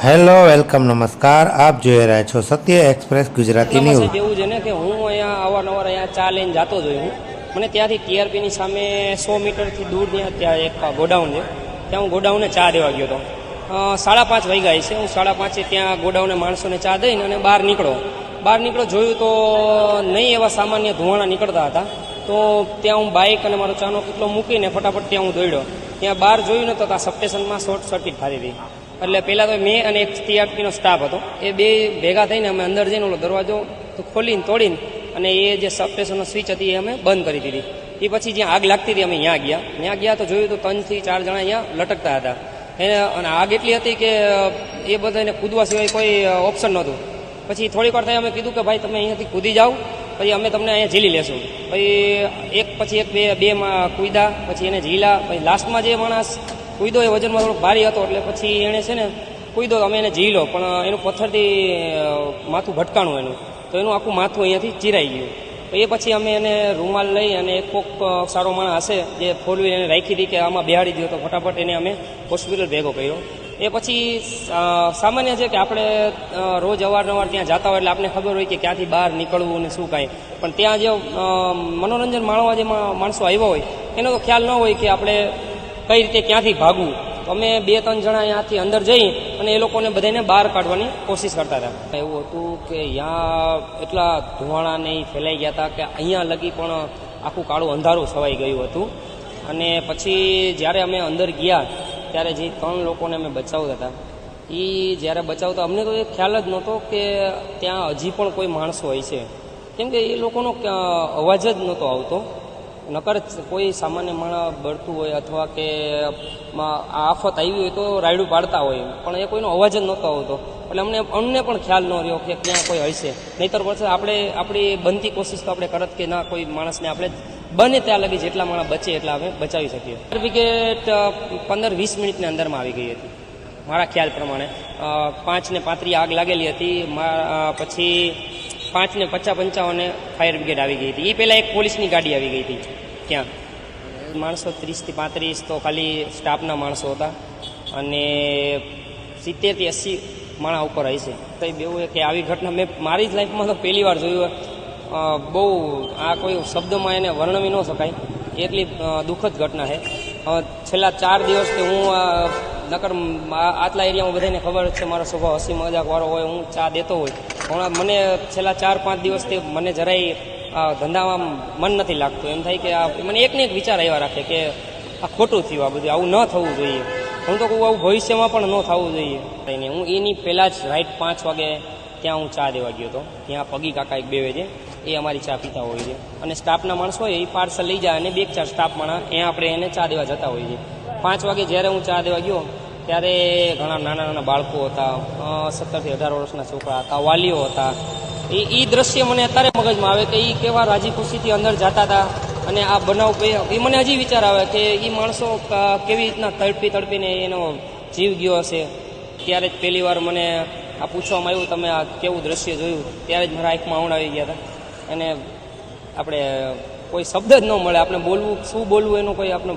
Hello welcome નમસ્કાર આપ જોઈ રહ્યા છો સત્ય એક્સપ્રેસ ગુજરાતી ન્યૂઝ। એવું છે ને કે હું અહીંયા અવારનવાર અહીંયા ચા લઈને જતો જ હું મને ત્યાંથી ટીઆરપીની સામે 100 મીટરથી દૂર ત્યાં એક ગોડાઉન છે, ત્યાં હું ગોડાઉને ચા દેવા ગયો હતો। 5:30 વાગ્યા છે, હું 5:30 ત્યાં ગોડાઉને માણસોને ચા દઈને અને બહાર નીકળો જોયું તો નહીં એવા સામાન્ય ધુવાણા નીકળતા હતા। તો ત્યાં હું બાઇક અને મારો ચાનો કેટલો મૂકીને ફટાફટ ત્યાં હું દોડ્યો। ત્યાં બહાર જોયું ને તો આ સબસ્ટેશનમાં શોર્ટ સર્કિટ થતી હતી। એટલે પહેલાં તો મેં અને એક ટીઆરપીનો સ્ટાફ હતો, એ બે ભેગા થઈને અમે અંદર જઈને ઓલો દરવાજો ખોલીને તોડીને અને એ જે સબસ્ટેશનનો સ્વિચ હતી એ અમે બંધ કરી દીધી। એ પછી જ્યાં આગ લાગતી હતી અમે ત્યાં ગયા તો જોયું તો 3 થી 4 જણા અહીંયા લટકતા હતા અને આગ એટલી હતી કે એ બધાને કૂદવા સિવાય કોઈ ઓપ્શન નહોતું। પછી થોડીક વાર થાય અમે કીધું કે ભાઈ તમે અહીંયાથી કૂદી જાઓ, પછી અમે તમને અહીંયા ઝીલી લેશું। પછી એક પછી એક બેમાં કૂદ્યા, પછી એને ઝીલા, પછી લાસ્ટમાં જે માણસ કૂદો એ વજનમાં થોડોક ભારી હતો એટલે પછી એણે છે ને કૂદો અમે એને ઝીલો, પણ એનું પથ્થરથી માથું ભટકાણું એનું, તો એનું આખું માથું અહીંયાથી ચીરાઈ ગયું। તો એ પછી અમે એને રૂમાલ લઈ અને કોક સારો માણસ હશે જે 4 વ્હીલ એને રાખી હતી કે આમાં બેહાડી દો, તો ફટાફટ એને અમે હોસ્પિટલ ભેગો કર્યો। એ પછી સામાન્ય છે કે આપણે રોજ અવારનવાર ત્યાં જતા હોય એટલે આપણે ખબર હોય કે ક્યાંથી બહાર નીકળવું ને શું કાંઈ, પણ ત્યાં જે મનોરંજન માણવા જે માણસો આવ્યા હોય એનો તો ખ્યાલ ન હોય કે આપણે કઈ રીતે ક્યાંથી ભાગવું। તો અમે 2-3 જણા અહીંયાથી અંદર જઈ અને એ લોકોને બધાને બહાર કાઢવાની કોશિશ કરતા હતા। એવું હતું કે અહીંયા એટલા ધુવાણા નહીં ફેલાઈ ગયા હતા કે અહીંયા લગી પણ આખું કાળું અંધારું છવાઈ ગયું હતું। અને પછી જ્યારે અમે અંદર ગયા ત્યારે જે 3 લોકોને અમે બચાવતા હતા એ જ્યારે બચાવતા અમને તો એ ખ્યાલ જ નહોતો કે ત્યાં હજી પણ કોઈ માણસો હોય છે, કેમ કે એ લોકોનો અવાજ જ નહોતો આવતો। નકર કોઈ સામાન્ય માણસ બળતું હોય અથવા કે આફત આવી હોય તો રાયડું પાડતા હોય, પણ એ કોઈનો અવાજ જ નહોતો આવતો। એટલે અમને પણ ખ્યાલ ન રહ્યો કે ત્યાં કોઈ હશે, નહીંતર પછી આપણે આપણી બનતી કોશિશ તો આપણે કરત કે ના કોઈ માણસને આપણે બને ત્યાં લગી જેટલા માણસ બચે એટલા અમે બચાવી શકીએ। ફાયર બ્રિગેડ 15-20 મિનિટની અંદરમાં આવી ગઈ હતી મારા ખ્યાલ પ્રમાણે। 5:35 આગ લાગેલી હતી, પછી 5:55 ફાયર બ્રિગેડ આવી ગઈ હતી। એ પહેલાં એક પોલીસની ગાડી આવી ગઈ હતી ત્યાં। માણસો 30 થી 35 તો ખાલી સ્ટાફના માણસો હતા અને 70 થી 80 માણસ ઉપર હશે। તો બેવું કે આવી ઘટના મેં મારી જ લાઈફમાં તો પહેલી વાર જોયું। બહુ આ કોઈ શબ્દમાં એને વર્ણવી ન શકાય એટલી દુઃખદ ઘટના છે। છેલ્લા 4 દિવસથી હું નકર આટલા એરિયામાં બધાને ખબર છે મારો સ્વભાવ હસી મજાકવાળો હોય, હું ચા દેતો હોય, પણ મને છેલ્લા 4-5 દિવસથી મને જરાય ધંધામાં મન નથી લાગતું। એમ થાય કે મને એકને એક વિચાર આવ્યા રાખે કે આ ખોટું થયું, આ બધું આવું ન થવું જોઈએ। હું તો કહું આવું ભવિષ્યમાં પણ ન થવું જોઈએ। હું એની પહેલાં જ રાઈટ 5 વાગે ત્યાં હું ચા દેવા ગયો હતો। ત્યાં પગી કાકા એક બેવે છે, એ અમારી ચા પીતા હોય છે અને સ્ટાફના માણસો હોય એ પાર્સલ લઈ જાય અને 2-4 સ્ટાફ માણસ ત્યાં આપણે એને ચા દેવા જતા હોઈએ છીએ। 5 વાગે જ્યારે હું ચા દેવા ગયો ત્યારે ઘણા નાના બાળકો હતા, 17 થી 18 વર્ષના છોકરા હતા, વાલીઓ હતા। એ દ્રશ્ય મને અત્યારે મગજમાં આવે કે એ કેવા રાજી ખુશીથી અંદર જતા હતા અને આ બનાવ એ મને હજી વિચાર આવે કે એ માણસો કેવી રીતના તડપીને એનો જીવ ગયો હશે। ત્યારે જ પહેલી વાર મને આ પૂછવામાં આવ્યું તમે આ કેવું દ્રશ્ય જોયું, ત્યારે જ મારા આંખમાં આંવણા આવી ગયા હતા અને આપણે કોઈ શબ્દ જ ન મળે, આપણે બોલવું શું બોલવું એનો કોઈ આપણે